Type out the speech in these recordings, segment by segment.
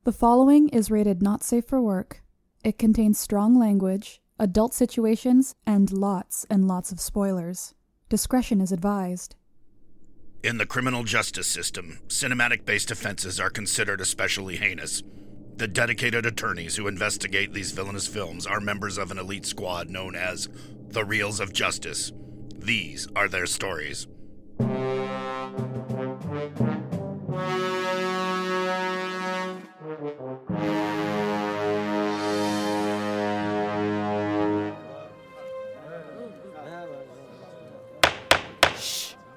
The following is rated not safe for work. It contains strong language, adult situations, and lots of spoilers. Discretion is advised. In the criminal justice system, cinematic-based offenses are considered especially heinous. The dedicated attorneys who investigate these villainous films are members of an elite squad known as the Reels of Justice. These are their stories.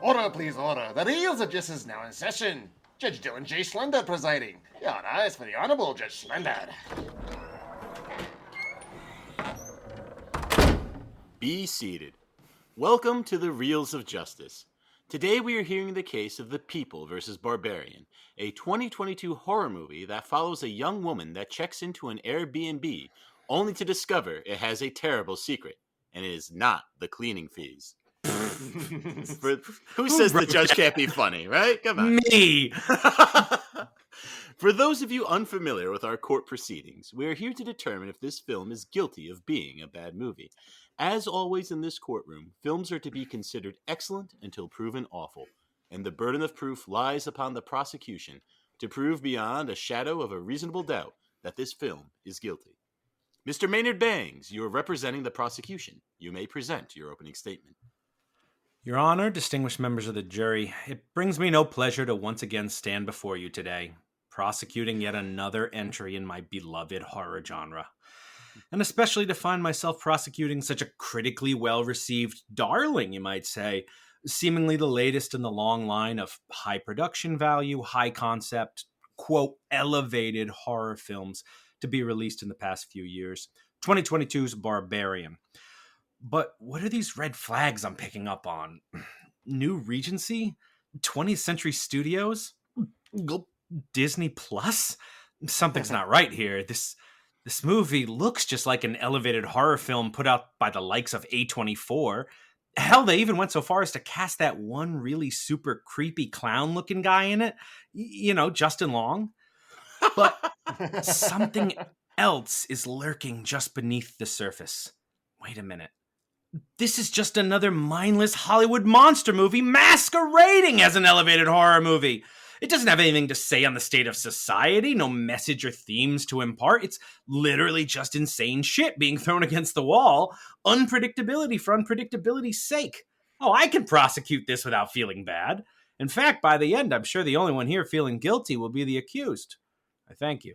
Order, please, order. The Reels of Justice is now in session. Judge Dylan J. Schlender presiding. The honor is for the Honorable Judge Schlender. Be seated. Welcome to the Reels of Justice. Today we are hearing the case of The People vs. Barbarian, a 2022 horror movie that follows a young woman that checks into an Airbnb only to discover it has a terrible secret, and it is not the cleaning fees. Who says the judge can't be funny, right? Come on. Me! For those of you unfamiliar with our court proceedings, we are here to determine if this film is guilty of being a bad movie. As always in this courtroom, films are to be considered excellent until proven awful, and the burden of proof lies upon the prosecution to prove beyond a shadow of a reasonable doubt that this film is guilty. Mr. Maynard Bangs, you are representing the prosecution. You may present your opening statement. Your Honor, distinguished members of the jury, it brings me no pleasure to once again stand before you today, prosecuting yet another entry in my beloved horror genre, and especially to find myself prosecuting such a critically well-received darling, you might say, seemingly the latest in the long line of high production value, high concept, quote, elevated horror films to be released in the past few years, 2022's Barbarian. But what are these red flags I'm picking up on? New Regency? 20th Century Studios? Disney Plus? Something's not right here. This movie looks just like an elevated horror film put out by the likes of A24. Hell, they even went so far as to cast that one really super creepy clown-looking guy in it. Justin Long. But something else is lurking just beneath the surface. Wait a minute. This is just another mindless Hollywood monster movie masquerading as an elevated horror movie. It doesn't have anything to say on the state of society, no message or themes to impart. It's literally just insane shit being thrown against the wall. Unpredictability for unpredictability's sake. Oh, I can prosecute this without feeling bad. In fact, by the end, I'm sure the only one here feeling guilty will be the accused. I thank you.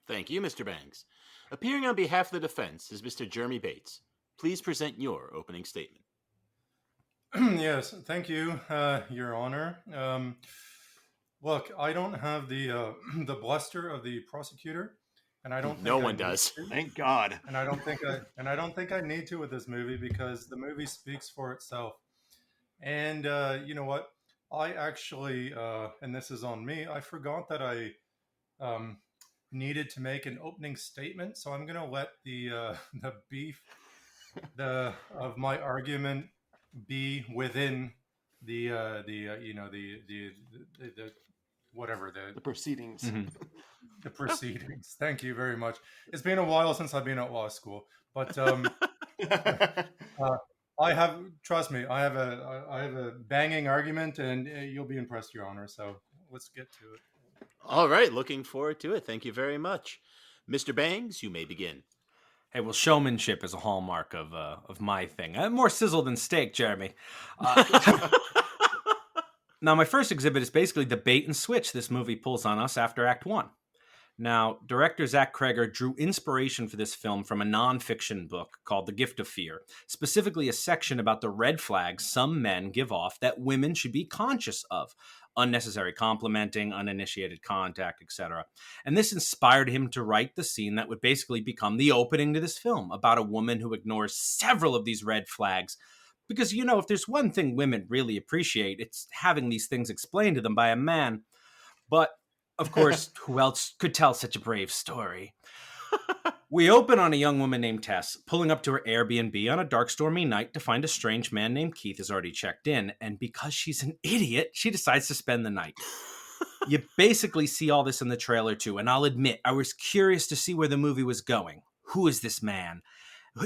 Thank you, Mr. Bangs. Appearing on behalf of the defense is Mr. Jeremy Bates. Please present your opening statement. Yes, thank you, Your Honor. Look, I don't have the bluster of the prosecutor, and I don't. No one does. Thank God. And I don't think I need to with this movie because the movie speaks for itself. And you know what? I actually, and this is on me, I forgot that I needed to make an opening statement, so I'm gonna let the beef of my argument be within the proceedings. Mm-hmm. The proceedings. Thank you very much. It's been a while since I've been at law school, but trust me, I have a banging argument, and you'll be impressed, Your Honor. So let's get to it. All right, looking forward to it. Thank you very much, Mr. Bangs. You may begin. Hey, well, showmanship is a hallmark of my thing. More sizzle than steak, Jeremy. Now, my first exhibit is basically the bait and switch this movie pulls on us after Act 1. Now, director Zach Kreger drew inspiration for this film from a nonfiction book called The Gift of Fear, specifically a section about the red flags some men give off that women should be conscious of. Unnecessary complimenting, uninitiated contact, etc. And this inspired him to write the scene that would basically become the opening to this film, about a woman who ignores several of these red flags. Because, if there's one thing women really appreciate, it's having these things explained to them by a man. But, of course, who else could tell such a brave story? We open on a young woman named Tess, pulling up to her Airbnb on a dark, stormy night to find a strange man named Keith has already checked in, and because she's an idiot, she decides to spend the night. You basically see all this in the trailer too, and I'll admit, I was curious to see where the movie was going. Who is this man?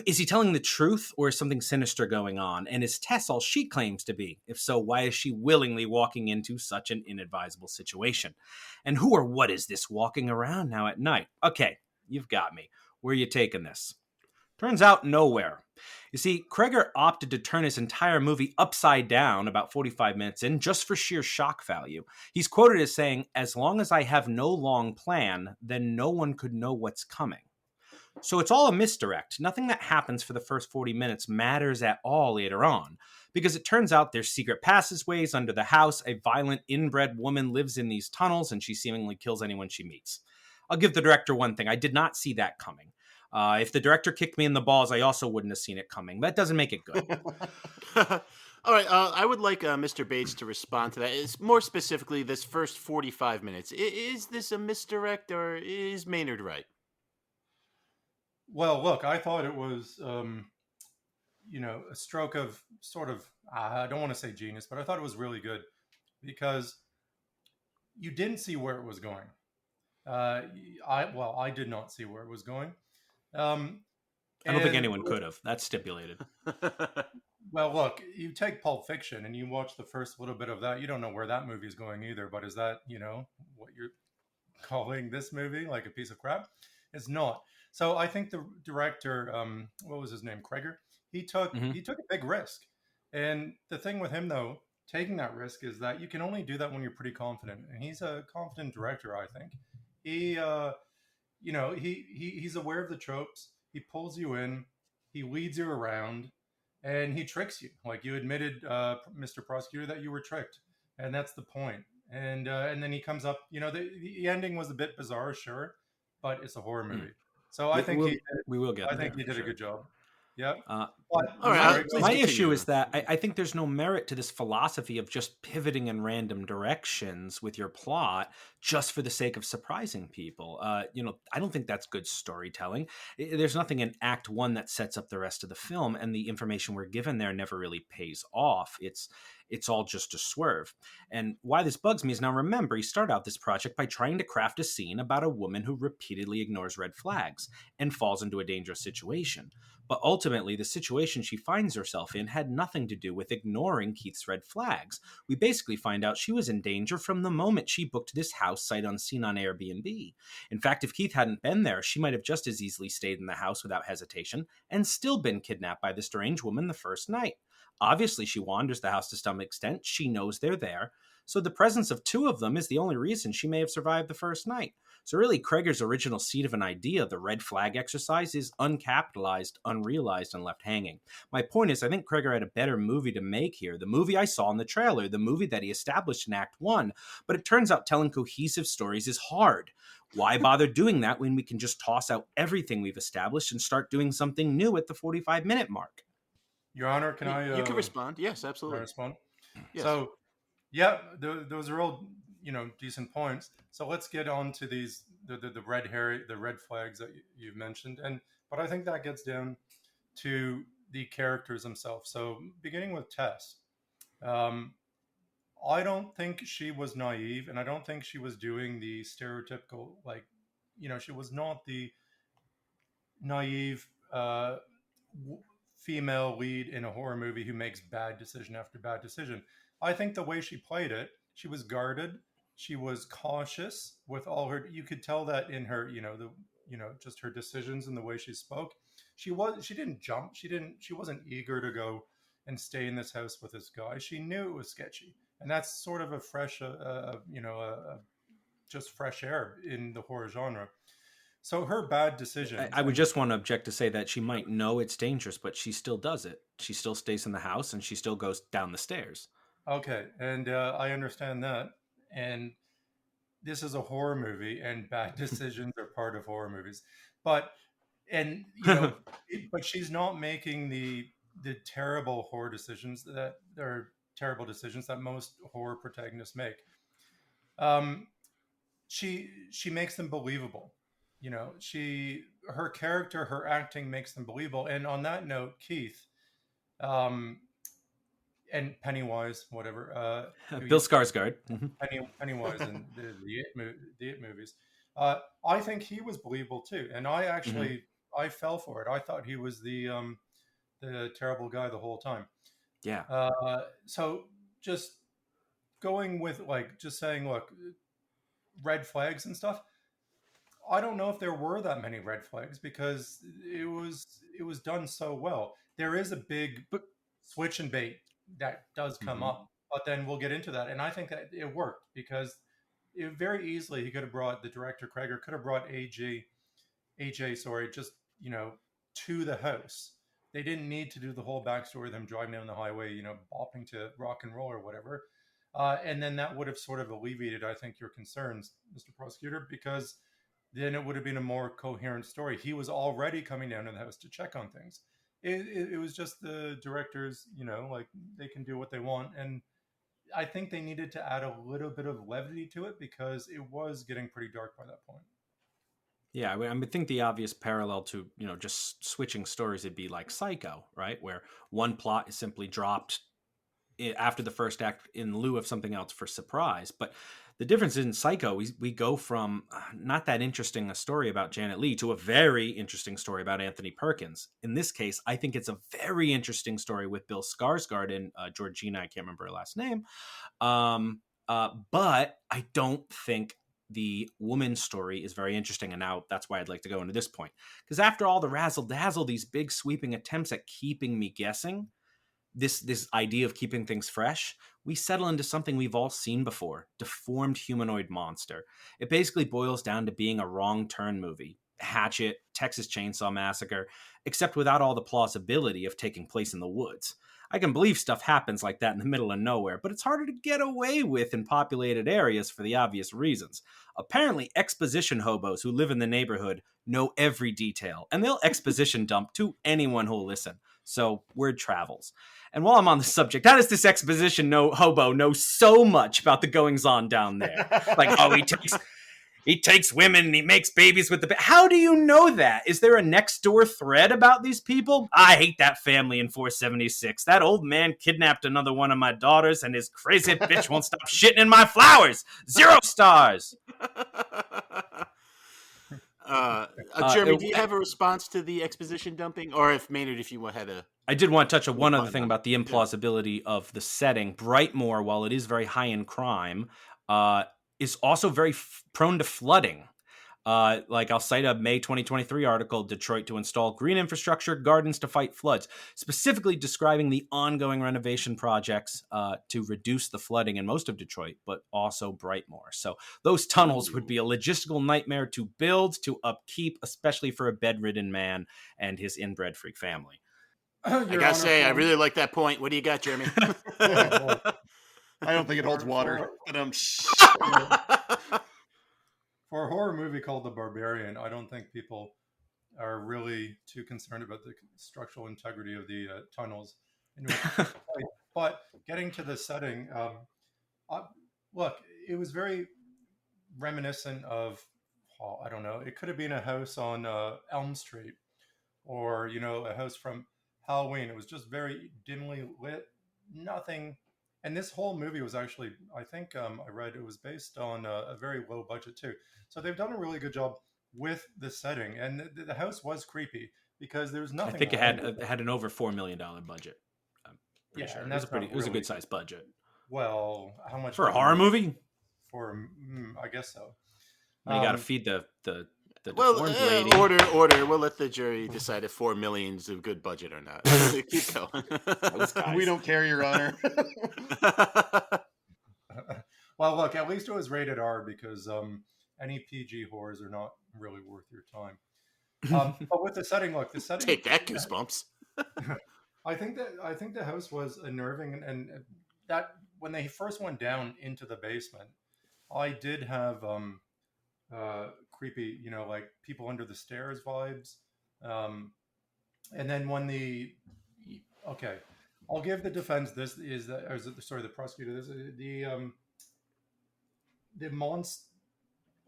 Is he telling the truth, or is something sinister going on? And is Tess all she claims to be? If so, why is she willingly walking into such an inadvisable situation? And who or what is this walking around now at night? Okay, you've got me. Where are you taking this? Turns out nowhere. You see, Kreger opted to turn his entire movie upside down about 45 minutes in just for sheer shock value. He's quoted as saying, "As long as I have no long plan, then no one could know what's coming." So it's all a misdirect. Nothing that happens for the first 40 minutes matters at all later on, because it turns out there's secret passageways under the house, a violent inbred woman lives in these tunnels, and she seemingly kills anyone she meets. I'll give the director one thing. I did not see that coming. If the director kicked me in the balls, I also wouldn't have seen it coming. That doesn't make it good. All right, I would like Mr. Bates to respond to that. It's more specifically, this first 45 minutes. Is this a misdirect, or is Maynard right? Well, look, I thought it was, a stroke of sort of, I don't want to say genius, but I thought it was really good because you didn't see where it was going. I did not see where it was going. I don't think anyone could have. That's stipulated. Well, look, you take Pulp Fiction and you watch the first little bit of that. You don't know where that movie is going either. But is that, what you're calling this movie, like a piece of crap? It's not. So I think the director, what was his name, Kreger? He took a big risk. And the thing with him, though, taking that risk is that you can only do that when you're pretty confident. And he's a confident director, I think. He's aware of the tropes. He pulls you in. He leads you around. And he tricks you. Like you admitted, Mr. Prosecutor, that you were tricked. And that's the point. And then he comes up, the ending was a bit bizarre, sure. But it's a horror movie. So I think he did a good job. Yeah. All right. My issue is that I think there's no merit to this philosophy of just pivoting in random directions with your plot just for the sake of surprising people. I don't think that's good storytelling. There's nothing in Act 1 that sets up the rest of the film, and the information we're given there never really pays off. It's all just a swerve. And why this bugs me is, now remember, he started out this project by trying to craft a scene about a woman who repeatedly ignores red flags and falls into a dangerous situation. But ultimately, the situation she finds herself in had nothing to do with ignoring Keith's red flags. We basically find out she was in danger from the moment she booked this house sight unseen on Airbnb. In fact, if Keith hadn't been there, she might have just as easily stayed in the house without hesitation and still been kidnapped by the strange woman the first night. Obviously, she wanders the house to some extent. She knows they're there. So the presence of two of them is the only reason she may have survived the first night. So really, Kreger's original seed of an idea, the red flag exercise, is uncapitalized, unrealized, and left hanging. My point is, I think Kreger had a better movie to make here. The movie I saw in the trailer, the movie that he established in Act 1. But it turns out telling cohesive stories is hard. Why bother doing that when we can just toss out everything we've established and start doing something new at the 45-minute mark? Your Honor, can I... You can respond. Yes, absolutely. Can I respond? Yes. So, yeah, those are all, decent points. So let's get on to these, the red flags that you've mentioned. But I think that gets down to the characters themselves. So beginning with Tess, I don't think she was naive, and I don't think she was doing the stereotypical, she was not the naive female lead in a horror movie who makes bad decision after bad decision. I think the way she played it, she was guarded. She was cautious with all her. You could tell that in her, just her decisions and the way she spoke. She didn't jump. She wasn't eager to go and stay in this house with this guy. She knew it was sketchy, and that's sort of a fresh, just fresh air in the horror genre. So her bad decision. I would just want to object to say that she might know it's dangerous, but she still does it. She still stays in the house, and she still goes down the stairs. Okay, and I understand that. And this is a horror movie, and bad decisions are part of horror movies. But she's not making the terrible horror decisions that are terrible decisions that most horror protagonists make. She makes them believable. Her character, her acting makes them believable. And on that note, Keith, and Pennywise, whatever. Bill Skarsgård. Mhm. Pennywise in the It movies. I think he was believable too, and I actually I fell for it. I thought he was the terrible guy the whole time. Yeah. So just going with like just saying, look, red flags and stuff. I don't know if there were that many red flags because it was done so well. There is a big switch and bait that does come up, but then we'll get into that. And I think that it worked because very easily he could have brought the director Kreger could have brought AJ, sorry, just to the house. They didn't need to do the whole backstory of them driving down the highway, bopping to rock and roll or whatever. And then that would have sort of alleviated, I think, your concerns, Mr. Prosecutor, because then it would have been a more coherent story. He was already coming down to the house to check on things. It was just the directors, like they can do what they want. And I think they needed to add a little bit of levity to it because it was getting pretty dark by that point. Yeah, I think the obvious parallel to, just switching stories would be like Psycho, right? Where one plot is simply dropped after the first act in lieu of something else for surprise. But the difference in Psycho, we go from not that interesting a story about Janet Leigh to a very interesting story about Anthony Perkins. In this case, I think it's a very interesting story with Bill Skarsgård and Georgina, I can't remember her last name. But I don't think the woman's story is very interesting. And now that's why I'd like to go into this point. Because after all the razzle-dazzle, these big sweeping attempts at keeping me guessing, this idea of keeping things fresh, we settle into something we've all seen before, deformed humanoid monster. It basically boils down to being a wrong turn movie. Hatchet, Texas Chainsaw Massacre, except without all the plausibility of taking place in the woods. I can believe stuff happens like that in the middle of nowhere, but it's harder to get away with in populated areas for the obvious reasons. Apparently, exposition hobos who live in the neighborhood know every detail, and they'll exposition dump to anyone who'll listen. So, word travels. And while I'm on the subject, how does this exposition hobo know so much about the goings-on down there? Like, oh, he takes women and he makes babies with the... How do you know that? Is there a next-door thread about these people? I hate that family in 476. That old man kidnapped another one of my daughters and his crazy bitch won't stop shitting in my flowers. 0 stars. Jeremy, do you have a response to the exposition dumping? Or if Maynard, if you had a... I did want to touch on one other thing about the implausibility of the setting. Brightmoor, while it is very high in crime, is also very prone to flooding. Like I'll cite a May 2023 article, Detroit to install green infrastructure, gardens to fight floods, specifically describing the ongoing renovation projects to reduce the flooding in most of Detroit, but also Brightmoor. So those tunnels would be a logistical nightmare to build, to upkeep, especially for a bedridden man and his inbred freak family. I gotta say, I really like that point. What do you got, Jeremy? I don't think it holds water. But for a horror movie called The Barbarian, I don't think people are really too concerned about the structural integrity of the tunnels. But getting to the setting, look, it was very reminiscent of, I don't know, it could have been a house on Elm Street or, a house from Halloween. It was just very dimly lit, nothing. And this whole movie was actually, I think I read it was based on a very low budget too. So they've done a really good job with the setting. And the house was creepy because there was nothing. I think it had an over $4 million budget. I'm pretty sure. And it was a good sized budget. Well, how much? For a horror movie? I guess so. You got to feed the lady. Order. We'll let the jury decide if $4 million is a good budget or not. Keep going. We don't care, Your Honor. Well, look, at least it was rated R because any PG horrors are not really worth your time. But with the setting, Take that, Goosebumps. I think the house was unnerving, and that when they first went down into the basement, I did have creepy, like people under the stairs vibes. And then when I'll give the defense the prosecutor this, the monster.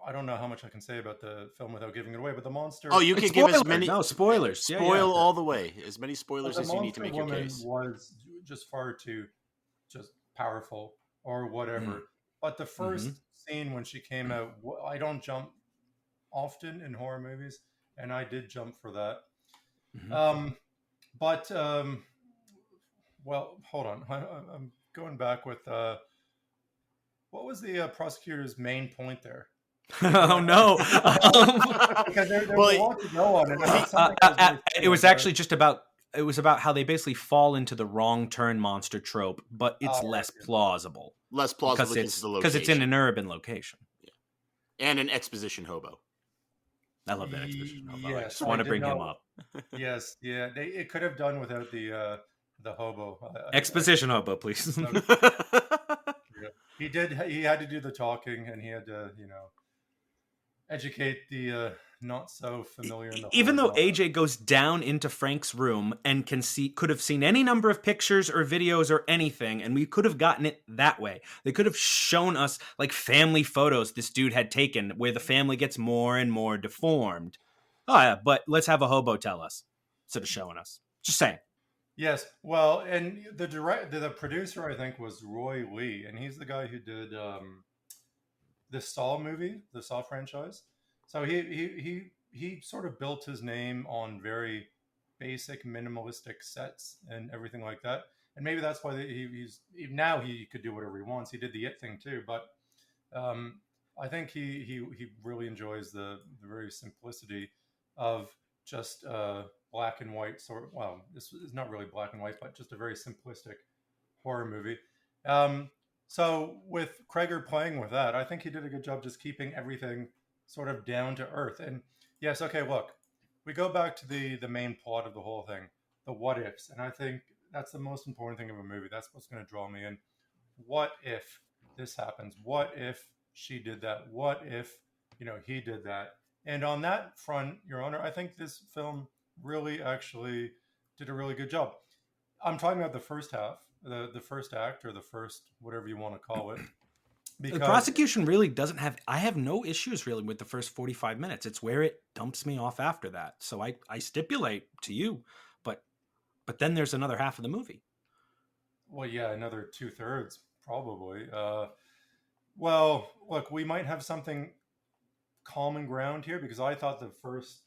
I don't know how much I can say about the film without giving it away, but the monster. Oh, you can give as many. No spoilers. Spoil all the way. As many spoilers as you need to make your case. Was just far too just powerful or whatever. But the first scene when she came out, I don't jump often in horror movies, and I did jump for that. But well, hold on. I'm going back with what was the prosecutor's main point there? Oh no! Because there's a lot to go on. And it was actually just about. It was about how they basically fall into the wrong turn monster trope, but it's less plausible. Less plausible because it's in an urban location. Yeah. And an exposition hobo. I love that exposition hobo. Yes, I just want to bring him up. Yes, yeah. It could have done without the hobo. Exposition hobo, please. He did. He had to do the talking, and he had to, educate the not so familiar. Even though AJ goes down into Frank's room and could have seen any number of pictures or videos or anything, and we could have gotten it that way. They could have shown us like family photos this dude had taken where the family gets more and more deformed. Oh yeah, but let's have a hobo tell us instead of showing us. Just saying. Yes, well, and the producer I think was Roy Lee, and he's the guy who did the Saw movie, the Saw franchise. So he sort of built his name on very basic minimalistic sets and everything like that. And maybe that's why now he could do whatever he wants. He did the It thing too, but I think he really enjoys the very simplicity of just black and white this is not really black and white, but just a very simplistic horror movie. So with Kreger playing with that, I think he did a good job just keeping everything sort of down to earth. And yes, okay, look, we go back to the main plot of the whole thing, the what ifs. And I think that's the most important thing of a movie. That's what's going to draw me in. What if this happens? What if she did that? What if, he did that? And on that front, Your Honor, I think this film really actually did a really good job. I'm talking about the first half, the first act, or the first, whatever you want to call it. Because the prosecution really doesn't have... I have no issues really with the first 45 minutes. It's where it dumps me off after that. So I stipulate to you, but then there's another half of the movie. Well, yeah, another 2/3 probably. Well, look, we might have something common ground here, because I thought the first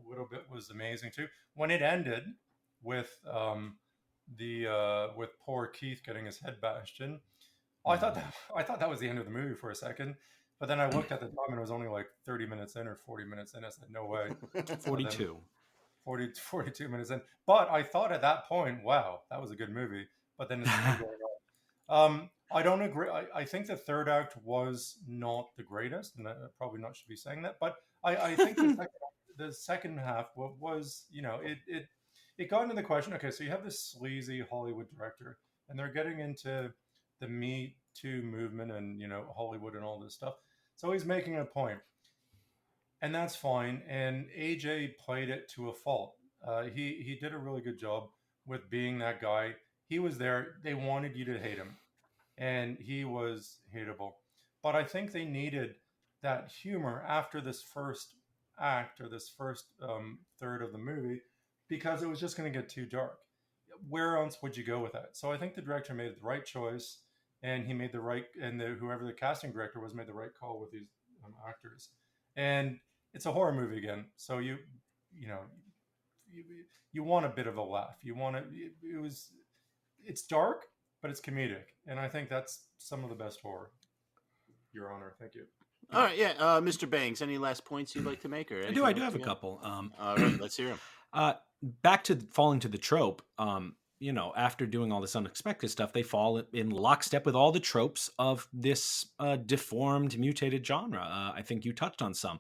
little bit was amazing too. When it ended with with poor Keith getting his head bashed in, I thought that was the end of the movie for a second. But then I looked at the time and it was only like 30 minutes in or 40 minutes in. I said, no way. 42. 42 minutes in. But I thought at that point, wow, that was a good movie. But then it's going on. I don't agree. I think the third act was not the greatest, and I probably not should be saying that. But I think the second half was, it got into the question. Okay, so you have this sleazy Hollywood director, and they're getting into the Me Too movement and Hollywood and all this stuff. So he's making a point, and that's fine. And AJ played it to a fault. He did a really good job with being that guy. He was there. They wanted you to hate him, and he was hateable. But I think they needed that humor after this first act, or this first third of the movie, because it was just going to get too dark. Where else would you go with that? So I think the director made the right choice, and he made the right, and whoever the casting director was made the right call with these actors. And it's a horror movie again, so you want a bit of a laugh. You want it's dark, but it's comedic, and I think that's some of the best horror. Your Honor, thank you. All right, yeah, Mr. Bangs, any last points you'd like to make? Or I do have a couple. All right, let's hear them. Back to falling to the trope. After doing all this unexpected stuff, they fall in lockstep with all the tropes of this deformed, mutated genre. I think you touched on some.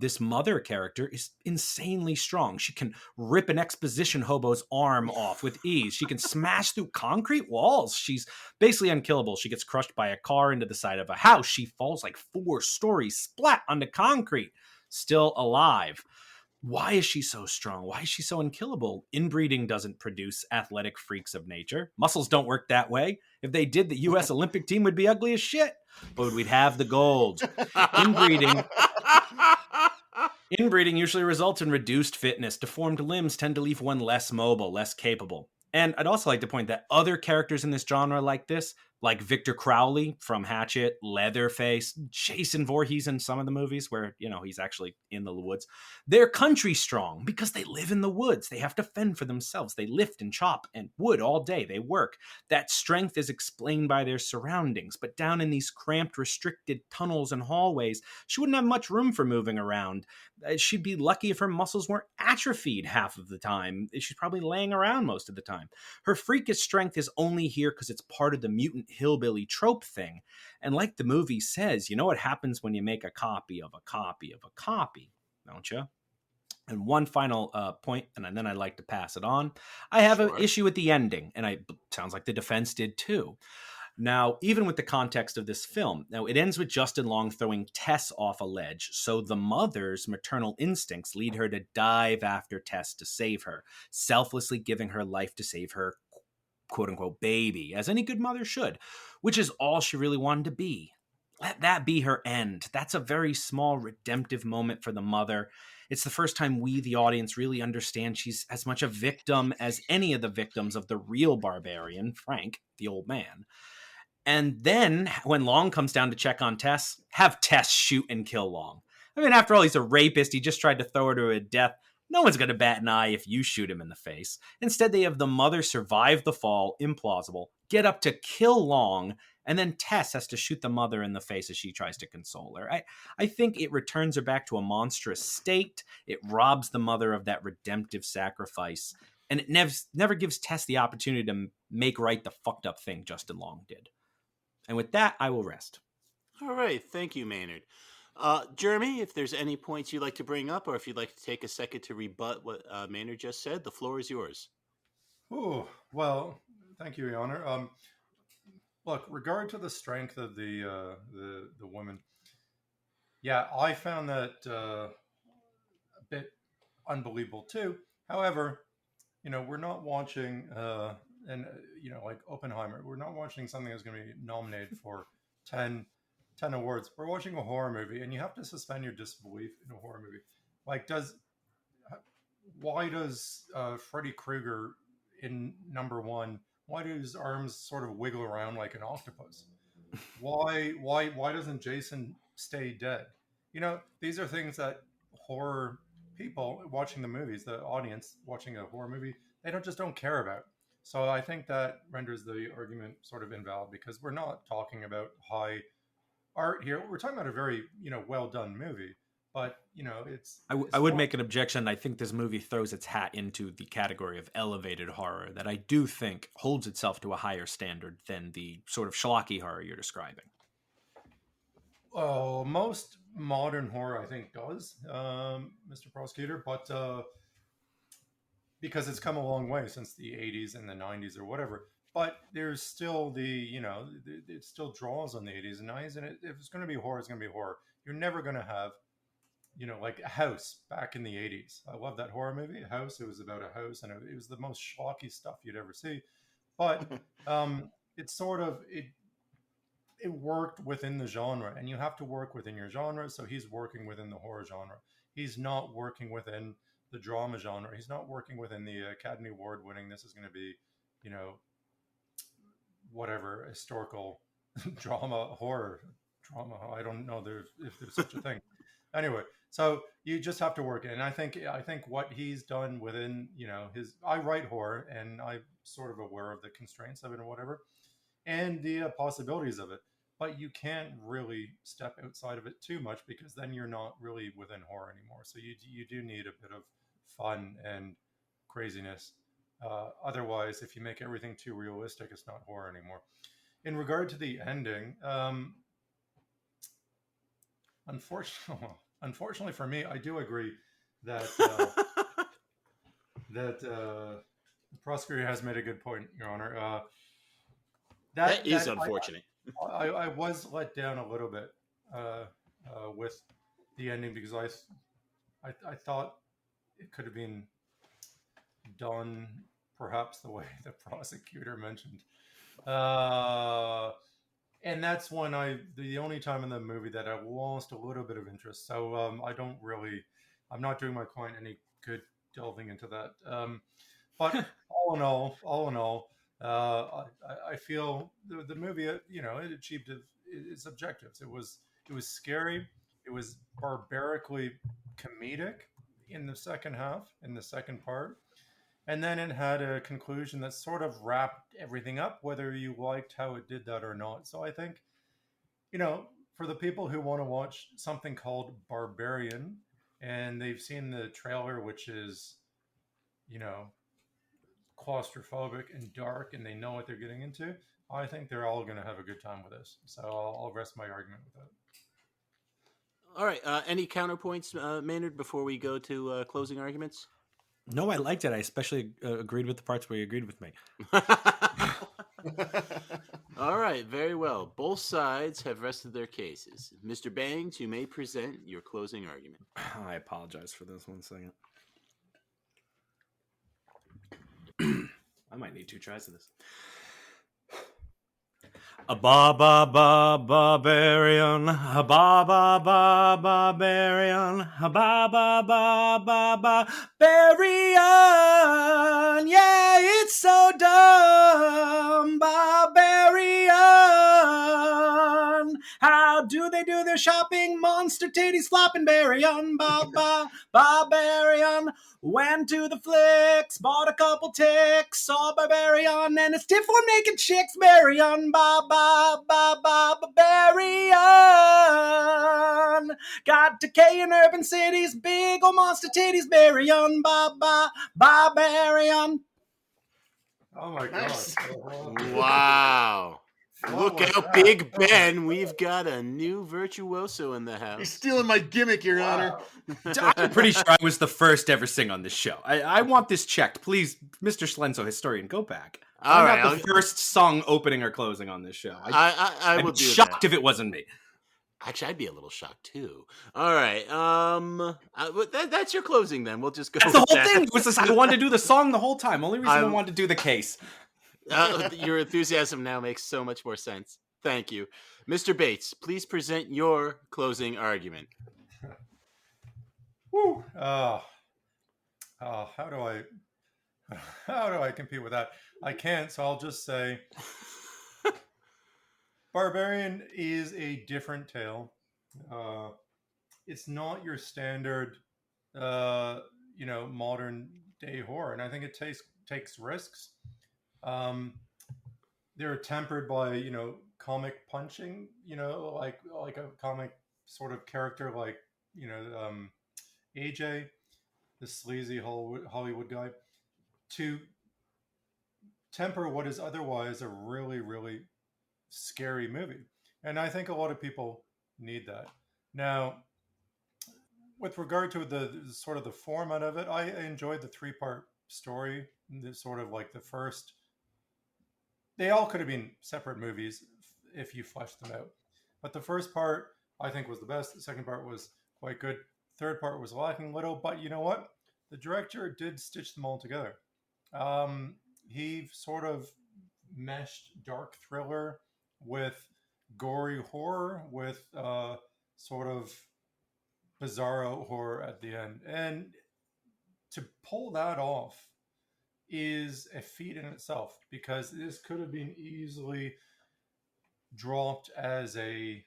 This mother character is insanely strong. She can rip an exposition hobo's arm off with ease. She can smash through concrete walls. She's basically unkillable. She gets crushed by a car into the side of a house. She falls like 4 stories, splat onto concrete, still alive. Why is she so strong? Why is she so unkillable? Inbreeding doesn't produce athletic freaks of nature. Muscles don't work that way. If they did, the U.S. Olympic team would be ugly as shit, but we'd have the gold. Inbreeding usually results in reduced fitness. Deformed limbs tend to leave one less mobile, less capable. And I'd also like to point that other characters in this genre like this, like Victor Crowley from Hatchet, Leatherface, Jason Voorhees in some of the movies where, he's actually in the woods, they're country strong because they live in the woods. They have to fend for themselves. They lift and chop and wood all day. They work. That strength is explained by their surroundings. But down in these cramped, restricted tunnels and hallways, she wouldn't have much room for moving around. She'd be lucky if her muscles weren't atrophied half of the time. She's probably laying around most of the time. Her freakish strength is only here because it's part of the mutant hillbilly trope thing. And like the movie says, you know what happens when you make a copy of a copy of a copy, don't you? And one final point, and then I'd like to pass it on. I have an issue with the ending, and sounds like the defense did too. Now, even with the context of this film, it ends with Justin Long throwing Tess off a ledge, so the mother's maternal instincts lead her to dive after Tess to save her, selflessly giving her life to save her quote-unquote baby, as any good mother should, which is all she really wanted to be. Let that be her end. That's a very small redemptive moment for the mother. It's the first time we, the audience, really understand she's as much a victim as any of the victims of the real barbarian, Frank, the old man. And then, when Long comes down to check on Tess, have Tess shoot and kill Long. I mean, after all, he's a rapist. He just tried to throw her to her death. No one's going to bat an eye if you shoot him in the face. Instead, they have the mother survive the fall, implausible, get up to kill Long, and then Tess has to shoot the mother in the face as she tries to console her. I think it returns her back to a monstrous state. It robs the mother of that redemptive sacrifice. And it never gives Tess the opportunity to make right the fucked up thing Justin Long did. And with that, I will rest. All right. Thank you, Maynard. Jeremy, if there's any points you'd like to bring up, or if you'd like to take a second to rebut what Maynard just said, the floor is yours. Oh, well, thank you, Your Honor. Look, regard to the strength of the woman, yeah, I found that a bit unbelievable too. However, we're not watching, like Oppenheimer, we're not watching something that's going to be nominated for 10 awards. We're watching a horror movie, and you have to suspend your disbelief in a horror movie. Like, why does Freddy Krueger in number one? Why do his arms sort of wiggle around like an octopus? Why doesn't Jason stay dead? These are things that horror people watching the movies, the audience watching a horror movie, they don't care about. So I think that renders the argument sort of invalid, because we're not talking about high art here. We're talking about a very, well done movie, but it's. I would make an objection. I think this movie throws its hat into the category of elevated horror that I do think holds itself to a higher standard than the sort of schlocky horror you're describing. Most modern horror, I think, does, Mr. Prosecutor, but because it's come a long way since the 80s and the 90s or whatever. But there's still it still draws on the 80s and 90s, and if it's going to be horror, it's going to be horror. You're never going to have, like House back in the 80s. I love that horror movie, House. It was about a house, and it was the most schlocky stuff you'd ever see. But it's sort of, it worked within the genre, and you have to work within your genre. So he's working within the horror genre. He's not working within the drama genre. He's not working within the Academy Award winning, this is going to be, whatever, historical horror drama. I don't know if there's such a thing. Anyway, so you just have to work it. And I think what he's done within, I write horror, and I'm sort of aware of the constraints of it and whatever, and the possibilities of it. But you can't really step outside of it too much, because then you're not really within horror anymore. So you do need a bit of fun and craziness. Otherwise, if you make everything too realistic, it's not horror anymore. In regard to the ending, unfortunately for me, I do agree that the prosecutor has made a good point, Your Honor. That is unfortunate. I was let down a little bit with the ending, because I thought it could have been done perhaps the way the prosecutor mentioned. And that's when the only time in the movie that I lost a little bit of interest. So I'm not doing my client any good delving into that. But all in all, I feel the movie, it achieved its objectives. It was scary. It was barbarically comedic in the second half, in the second part, and then it had a conclusion that sort of wrapped everything up, whether you liked how it did that or not. So I think, for the people who want to watch something called Barbarian, and they've seen the trailer, which is, you know, claustrophobic and dark, and they know what they're getting into, I think they're all going to have a good time with this. So I'll rest my argument with that. All right. Any counterpoints, Maynard, before we go to closing arguments? No, I liked it. I especially agreed with the parts where you agreed with me. All right. Very well. Both sides have rested their cases. Mr. Bangs, you may present your closing argument. I apologize for this. 1 second. I might need 2 tries of this. A barbarian, a barbarian, a barbarian. Yeah, it's so dumb, barbarian. How do they do their shopping? Monster titties flopping, barbarian, barbarian. Went to the flicks, bought a couple ticks, saw Barbarian and his tip for naked chicks, Barbarian, Barbarian. Got decay in urban cities, big ol' monster titties, Barbarian, Barbarian. Oh my Nice. God. Wow. What Look was out, that? Big Ben. We've got a new virtuoso in the You're house. stealing my gimmick, Your Honor. I'm pretty sure I was the first to ever sing on this show. I want this checked. Please, Mr. Schlenzo, historian, go back. All I'm right, not the first song opening or closing on this show. I I'd will be do shocked that. if it wasn't me. Actually, I'd be a little shocked too. All right. That's your closing then. We'll just go. That's the with whole that. thing. It was just, I wanted to do the song the whole time. Only reason I I'm- wanted to do the case. Your enthusiasm now makes so much more sense. Thank you. Mr. Bates, please present your closing argument. Woo. How do I compete with that? I can't, so I'll just say Barbarian is a different tale. It's not your standard modern day horror, and I think it takes risks. They're tempered by comic punching, like a comic sort of character, like AJ, the sleazy Hollywood guy, to temper what is otherwise a really, really scary movie. And I think a lot of people need that. Now, with regard to the sort of the format of it, I enjoyed the 3-part story. The sort of like the first, they all could have been separate movies if you fleshed them out. But the first part, I think, was the best. The second part was quite good. Third part was lacking a little, but you know what? The director did stitch them all together. He sort of meshed dark thriller with gory horror, with sort of bizarro horror at the end. And to pull that off is a feat in itself, because this could have been easily dropped as a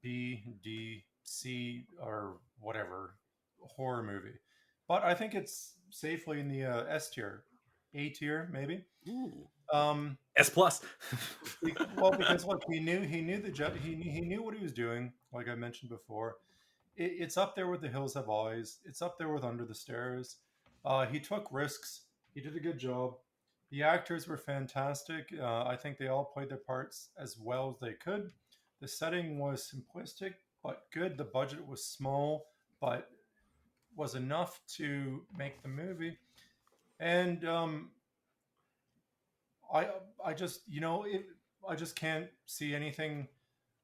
B, D, C, or whatever horror movie. But I think it's safely in the S tier, A tier, maybe. Ooh. S plus. Well, because look, he knew what he was doing. Like I mentioned before, it's up there with The Hills Have Eyes. It's up there with Under the Stairs. He took risks. He did a good job. The actors were fantastic. I think they all played their parts as well as they could. The setting was simplistic but good. The budget was small but was enough to make the movie. And I just I just can't see anything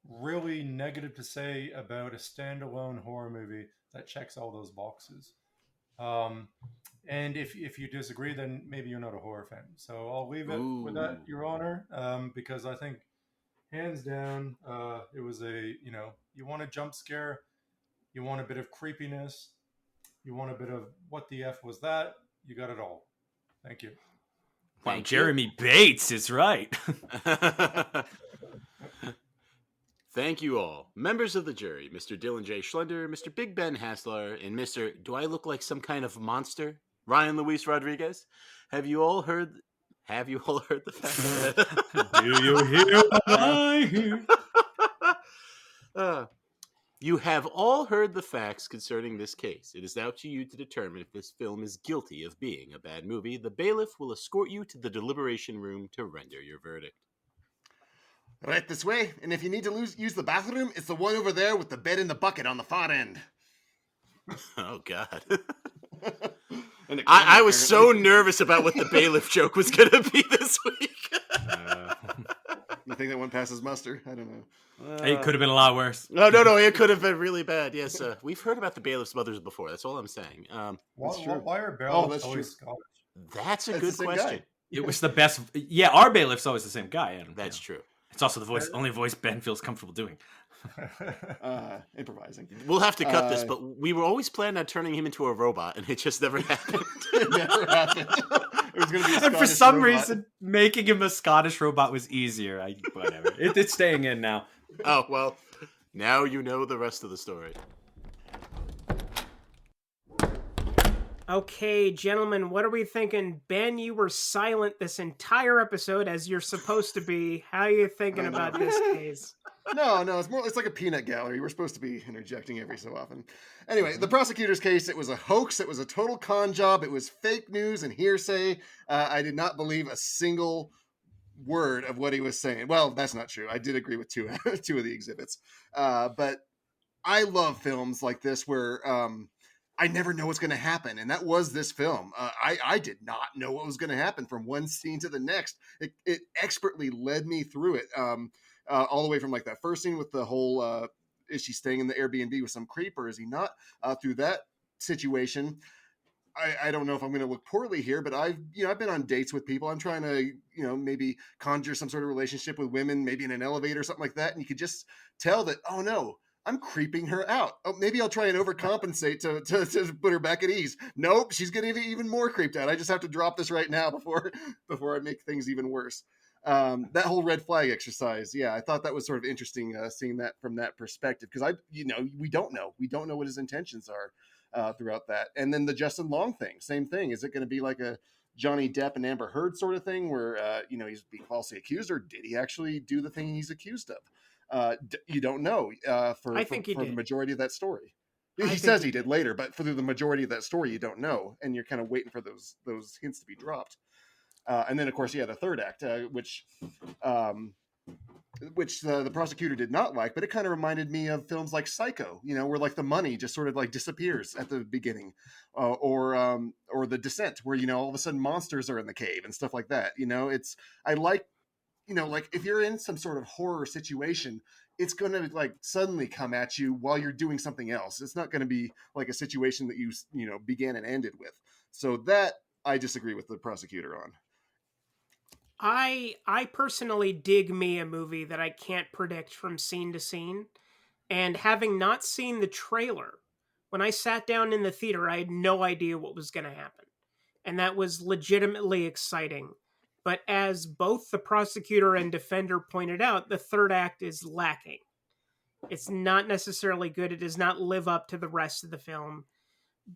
really negative to say about a standalone horror movie that checks all those boxes. And if you disagree, then maybe you're not a horror fan. So I'll leave it with that, Your Honor, because I think hands down, it was you want a jump scare, you want a bit of creepiness, you want a bit of what the F was that, you got it all. Thank you. Wow, Thank you. Jeremy Bates is right. Thank you all. Members of the jury, Mr. Dylan J. Schlender, Mr. Big Ben Haslar, and Mr. Do I look like some kind of monster? Ryan Luis Rodriguez. Have you all heard the fact? Do you hear what I hear? You have all heard the facts concerning this case. It is now to you to determine if this film is guilty of being a bad movie. The bailiff will escort you to the deliberation room to render your verdict. Right this way, and if you need to use the bathroom, it's the one over there with the bed in the bucket on the far end. Oh, God. And I was so nervous about what the bailiff joke was going to be this week. You think that one passes muster? I don't know. It could have been a lot worse. No, it could have been really bad. Yes, we've heard about the bailiff's mothers before. That's all I'm saying. Why are Oh, bailiffs that's always true. Scottish? That's a It's good the same question. guy. It was the best. Yeah, our bailiff's always the same guy, Adam. That's true. It's also the only voice Ben feels comfortable doing. Improvising. We'll have to cut this, but we were always planning on turning him into a robot, and it just never happened. It never happened. It was going to be a And for Scottish some robot. reason, making him a Scottish robot was easier. Whatever. It's staying in now. Oh, well, now you know the rest of the story. Okay, gentlemen, what are we thinking? Ben, you were silent this entire episode as you're supposed to be. How are you thinking about this case? No, it's like a peanut gallery. We're supposed to be interjecting every so often. Anyway, the prosecutor's case, it was a hoax. It was a total con job. It was fake news and hearsay. I did not believe a single word of what he was saying. Well, that's not true. I did agree with two of the exhibits. But I love films like this where I never know what's going to happen. And that was this film. I did not know what was going to happen from one scene to the next. It expertly led me through it. All the way from like that first scene with the whole, is she staying in the Airbnb with some creep or is he not? Through that situation, I don't know if I'm going to look poorly here, but I've been on dates with people. I'm trying to, maybe conjure some sort of relationship with women, maybe in an elevator or something like that. And you could just tell that, oh no, I'm creeping her out. Oh, maybe I'll try and overcompensate to put her back at ease. Nope, she's getting even more creeped out. I just have to drop this right now before I make things even worse. That whole red flag exercise, yeah, I thought that was sort of interesting, seeing that from that perspective, because we don't know what his intentions are throughout that. And then the Justin Long thing, same thing. Is it going to be like a Johnny Depp and Amber Heard sort of thing where he's being falsely accused, or did he actually do the thing he's accused of? You don't know. For the majority of that story, he says he did later, but for the majority of that story, you don't know, and you're kind of waiting for those hints to be dropped. And then, of course, the third act, which the prosecutor did not like, but it kind of reminded me of films like Psycho, where like the money just sort of like disappears at the beginning, or The Descent, where all of a sudden monsters are in the cave and stuff like that. I like, like if you're in some sort of horror situation, it's going to like suddenly come at you while you're doing something else. It's not going to be like a situation that you began and ended with. So that I disagree with the prosecutor on. I personally dig me a movie that I can't predict from scene to scene. And having not seen the trailer, when I sat down in the theater, I had no idea what was going to happen. And that was legitimately exciting. But as both the prosecutor and defender pointed out, the third act is lacking. It's not necessarily good. It does not live up to the rest of the film.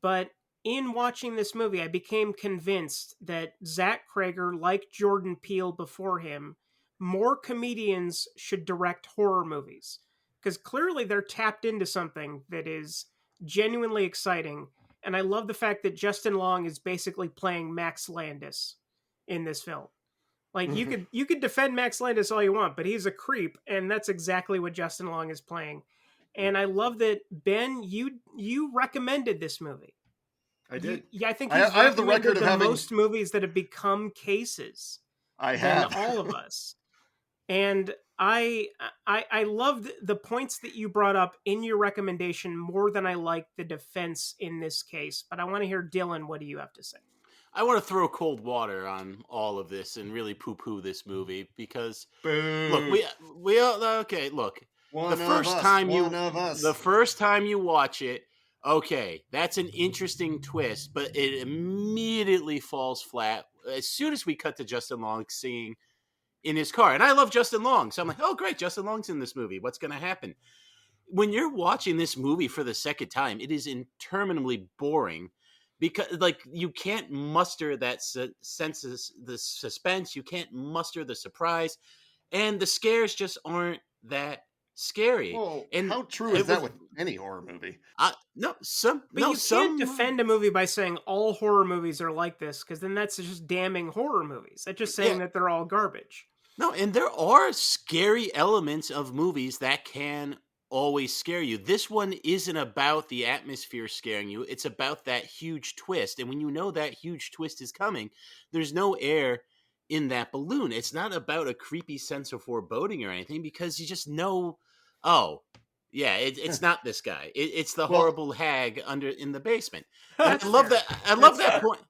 But in watching this movie, I became convinced that Zach Cregger, like Jordan Peele before him, more comedians should direct horror movies. Because clearly they're tapped into something that is genuinely exciting. And I love the fact that Justin Long is basically playing Max Landis in this film. Like, you could defend Max Landis all you want, but he's a creep, and that's exactly what Justin Long is playing. And I love that, Ben, you recommended this movie. I did. I think I have the record of having most movies that have become cases. I have than all of us, and I loved the points that you brought up in your recommendation more than I liked the defense in this case. But I want to hear, Dylan, what do you have to say? I want to throw cold water on all of this and really poo-poo this movie because look, we okay. Look, the first time you watch it, okay, that's an interesting twist, but it immediately falls flat as soon as we cut to Justin Long singing in his car. And I love Justin Long. So I'm like, oh, great, Justin Long's in this movie. What's going to happen? When you're watching this movie for the second time, it is interminably boring because, like, you can't muster that sense of the suspense. You can't muster the surprise. And the scares just aren't that scary. Well, and how true is that with any horror movie? Can't defend a movie by saying all horror movies are like this, because then that's just damning horror movies. That's just saying that they're all garbage. No, and there are scary elements of movies that can always scare you. This one isn't about the atmosphere scaring you. It's about that huge twist. And when you know that huge twist is coming, there's no air in that balloon. It's not about a creepy sense of foreboding or anything, because you just know, oh, yeah, it's not this guy. It's the horrible hag in the basement. And I love that. I love that point.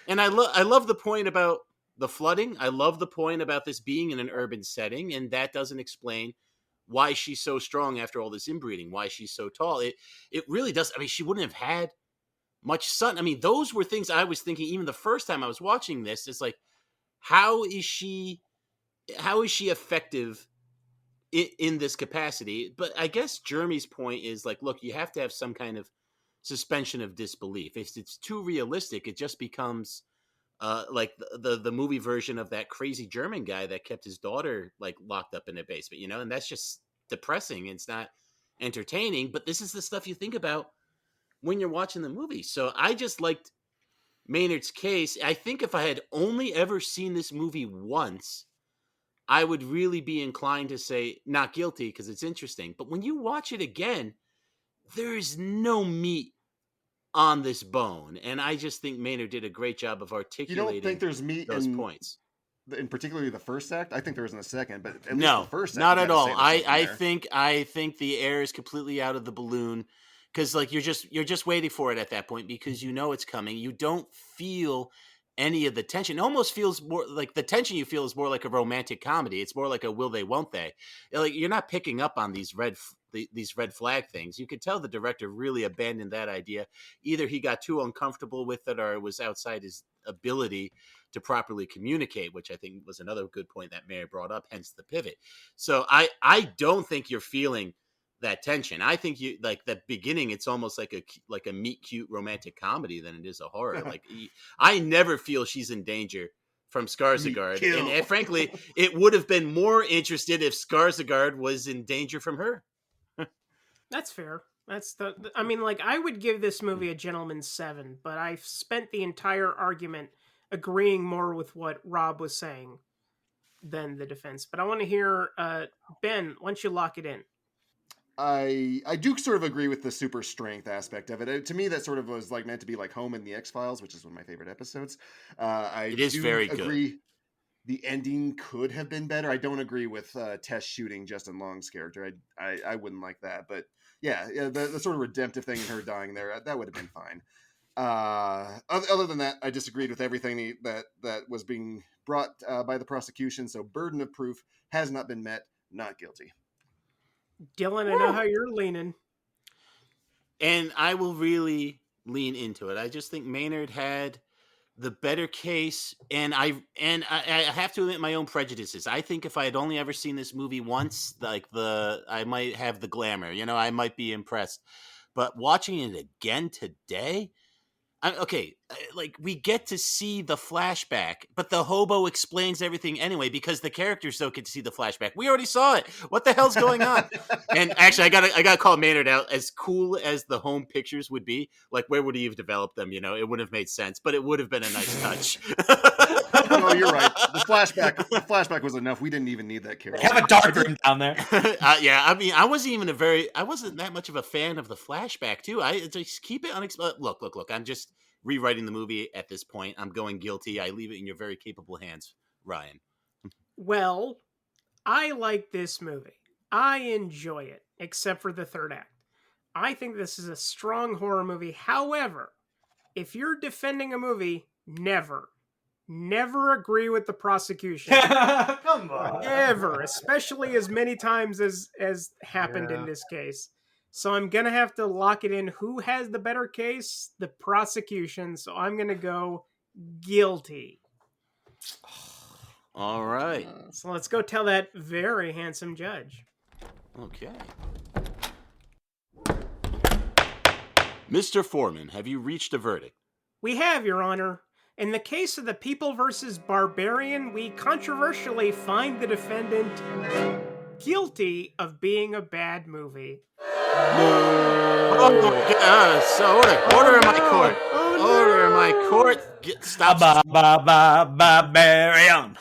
And I love the point about the flooding. I love the point about this being in an urban setting, and that doesn't explain why she's so strong after all this inbreeding, why she's so tall. It really does. I mean, she wouldn't have had much sun. I mean, those were things I was thinking even the first time I was watching this. It's like, how is she effective in this capacity? But I guess Jeremy's point is like, look, you have to have some kind of suspension of disbelief. If it's too realistic, it just becomes like the movie version of that crazy German guy that kept his daughter like locked up in a basement, you know, and that's just depressing. It's not entertaining, but this is the stuff you think about when you're watching the movie. So I just liked Maynard's case. I think if I had only ever seen this movie once, I would really be inclined to say not guilty because it's interesting. But when you watch it again, there's no meat on this bone, and I just think Maynard did a great job of articulating. You don't think there's meat those points, in particularly the first act? I think there was in the second, but at least the first act, not at all. I think the air is completely out of the balloon, because like you're just waiting for it at that point because you know it's coming. You don't feel any of the tension. It almost feels more like the tension you feel is more like a romantic comedy. It's more like a will they, won't they. Like you're not picking up on these red flag things. You could tell the director really abandoned that idea. Either he got too uncomfortable with it or it was outside his ability to properly communicate, which I think was another good point that Mary brought up, hence the pivot. So I don't think you're feeling that tension. I think you like that beginning. It's almost like a meet cute romantic comedy than it is a horror. Like I never feel she's in danger from Skarsgård, and frankly, it would have been more interested if Skarsgård was in danger from her. That's fair. I mean, like, I would give this movie a gentleman's 7, but I've spent the entire argument agreeing more with what Rob was saying than the defense. But I want to hear, Ben, why don't you lock it in? I do sort of agree with the super strength aspect of it. To me, that sort of was like meant to be like Home in the X-Files, which is one of my favorite episodes. It is very agree good. The ending could have been better. I don't agree with Tess shooting Justin Long's character. I wouldn't like that. But yeah, the sort of redemptive thing in her dying there, that would have been fine. Other than that, I disagreed with everything that was being brought by the prosecution. So burden of proof has not been met. Not guilty. Dylan, I know how you're leaning. And I will really lean into it. I just think Maynard had the better case, and I have to admit my own prejudices. I think if I had only ever seen this movie once, I might have the glamour, you know, I might be impressed. But watching it again today, like we get to see the flashback, but the hobo explains everything anyway because the characters don't get to see the flashback. We already saw it. What the hell's going on? And actually, I gotta call Maynard out. As cool as the home pictures would be, like where would he have developed them? You know, it wouldn't have made sense, but it would have been a nice touch. No, you're right. The flashback was enough. We didn't even need that character. Have a dark room down there. Yeah, I mean, I wasn't that much of a fan of the flashback too. I just keep it unexplained. Look. I'm just rewriting the movie at this point. I'm going guilty. I leave it in your very capable hands, Ryan. Well, I like this movie. I enjoy it, except for the third act. I think this is a strong horror movie. However, if you're defending a movie, never agree with the prosecution. Come on. Ever, especially as many times as happened in this case. So I'm going to have to lock it in. Who has the better case? The prosecution. So I'm going to go guilty. All right. So let's go tell that very handsome judge. Okay. Mr. Foreman, have you reached a verdict? We have, Your Honor. In the case of the People versus Barbarian, we controversially find the defendant guilty of being a bad movie. Oh my God! So order in my court. Order in my court. Stop. Barbarian.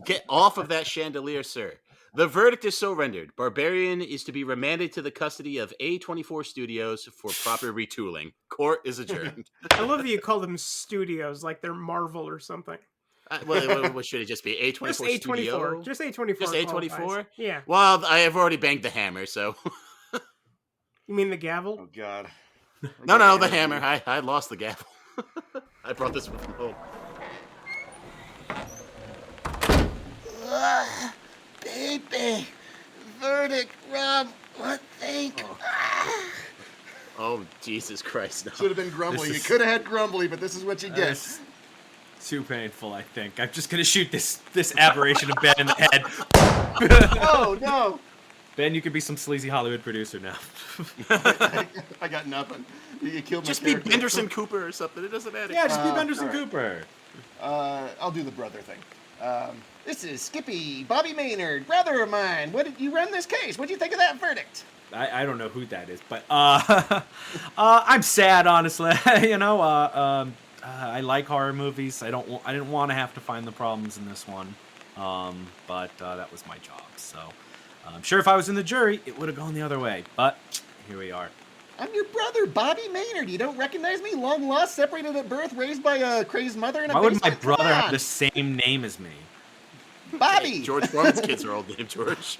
Get off of that chandelier, sir. The verdict is so rendered. Barbarian is to be remanded to the custody of A24 Studios for proper retooling. Court is adjourned. I love that you call them studios like they're Marvel or something. What should it just be? A24 Just A24. Studio? Just A24. Just A24? Yeah. Well, I have already banged the hammer, so... You mean the gavel? Oh, God. No, the hammer. I lost the gavel. I brought this with me home. Baby, verdict, Rob. What think? Oh, Jesus Christ! No. Should have been Grumbly. This You is- could have had Grumbly, but this is what you get. It's too painful, I think. I'm just gonna shoot this aberration of Ben in the head. Oh no! Ben, you could be some sleazy Hollywood producer now. I got nothing. You killed my Just be character. Benderson Cooper or something. It doesn't matter. Yeah, just be all Benderson right. Cooper. I'll do the brother thing. This is Skippy, Bobby Maynard, brother of mine. What did you run this case? What do you think of that verdict? I don't know who that is, but I'm sad, honestly. I like horror movies. I didn't want to have to find the problems in this one, but that was my job. So I'm sure if I was in the jury, it would have gone the other way. But here we are. I'm your brother, Bobby Maynard. You don't recognize me? Long lost, separated at birth, raised by a crazed mother in a Why would my basement? brother Come have on. the same name as me? Bobby? George Foreman's kids are all named George.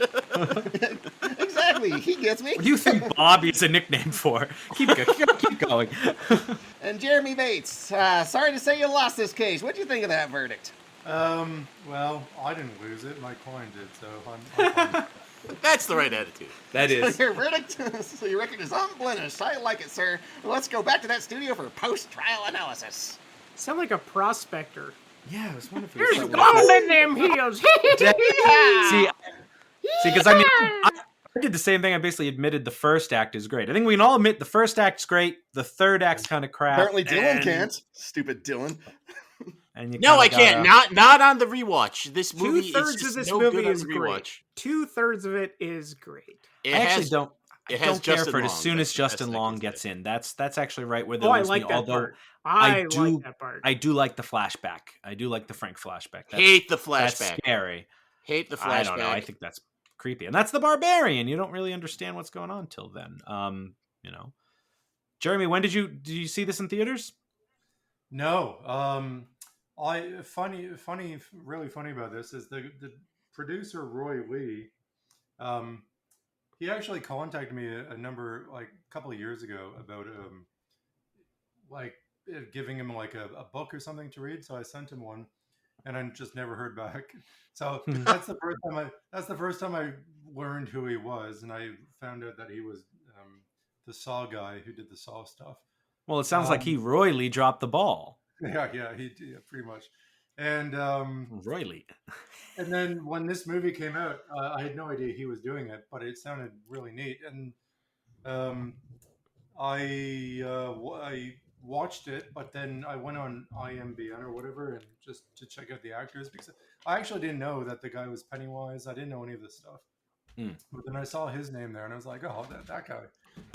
Exactly. He gets me. What do you think Bobby is a nickname for? Keep going. And Jeremy Bates. Sorry to say you lost this case. What'd you think of that verdict? Well, I didn't lose it. My client did, so I'm fine. That's the right attitude. That is. Your verdict? So your record is unblemished. I like it, sir. Let's go back to that studio for post-trial analysis. Sound like a prospector. Yeah, I was wondering if There's it was gold in them heels. See, because I mean, I did the same thing. I basically admitted the first act is great. I think we can all admit the first act's great. The third act's kind of crap. Apparently Dylan and- can't. Stupid Dylan. And you No, I kinda can't. gotta- Not on the rewatch. This movie is Two-thirds just of this no movie good on is the great. rewatch. 2/3 of it is great. It I has, actually don't. I it has don't care Justin for it as Long. soon That's as the best Justin I can Long say. gets in. That's actually right where they Oh, I lose like me. that Although part. I do- like that part. I do like the flashback. I do like the Frank flashback. Hate the That's flashback. scary. Hate the flashback. I don't know. I think that's creepy, and that's the Barbarian. You don't really understand what's going on till then. Jeremy, when did you see this in theaters? No. Really funny about this is the producer Roy Lee. He actually contacted me a couple of years ago about giving him a book or something to read. So I sent him one, and I just never heard back. So that's the first time I learned who he was, and I found out that he was the Saw guy who did the Saw stuff. Well, it sounds like he royally dropped the ball. Yeah, pretty much. And Royally. and then when this movie came out, I had no idea he was doing it, but it sounded really neat. And I watched it, but then I went on IMDb or whatever, and just to check out the actors, because I actually didn't know that the guy was Pennywise. I didn't know any of this stuff. But then I saw his name there, and I was like, oh, that guy.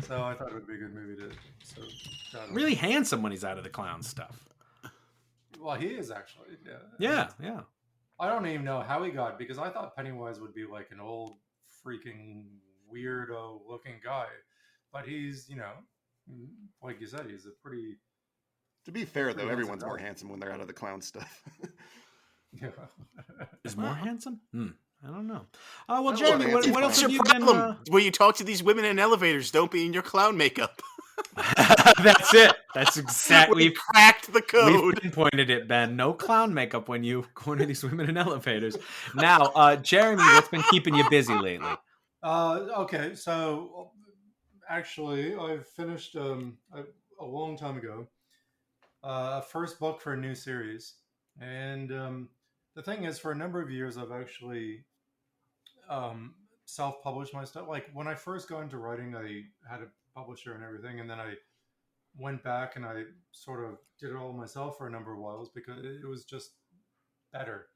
So I thought it would be a good movie to. Really handsome when he's out of the clown stuff. Well, he is actually. Yeah. Yeah. I don't even know how he got, because I thought Pennywise would be like an old freaking weirdo looking guy, but he's, like you said, he's a pretty. To be fair, though, Pretty everyone's handsome more guy. handsome when they're out of the clown stuff. Yeah. Is more handsome? I don't know. Well, I love Jeremy, handsome what else What's have your you been? problem? When you talk to these women in elevators, don't be in your clown makeup. That's it. That's exactly. We cracked the We've code. pinpointed it, Ben. No clown makeup when you go into these women in elevators. Now, Jeremy, what's been keeping you busy lately? Okay, so actually, I finished a long time ago a first book for a new series, and the thing is, for a number of years, I've actually self-published my stuff. Like when I first got into writing, I had a publisher and everything, and then I went back and I sort of did it all myself for a number of whiles because it was just better.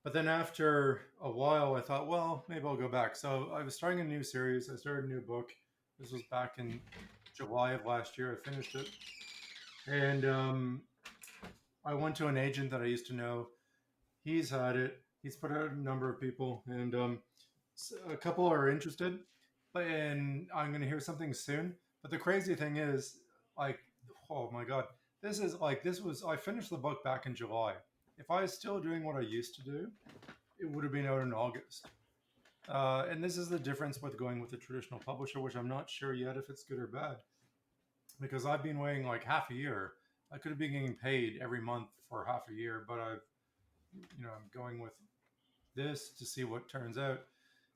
But then after a while, I thought, well, maybe I'll go back. So I was starting a new series. I started a new book. This was back in July of last year. I finished it. And I went to an agent that I used to know. He's had it. He's put out a number of people. And a couple are interested. And I'm going to hear something soon. But the crazy thing is, like, oh my God. I finished the book back in July. If I was still doing what I used to do, it would have been out in August. And this is the difference with going with a traditional publisher, which I'm not sure yet if it's good or bad. Because I've been waiting like half a year. I could have been getting paid every month for half a year, but I'm going with this to see what turns out.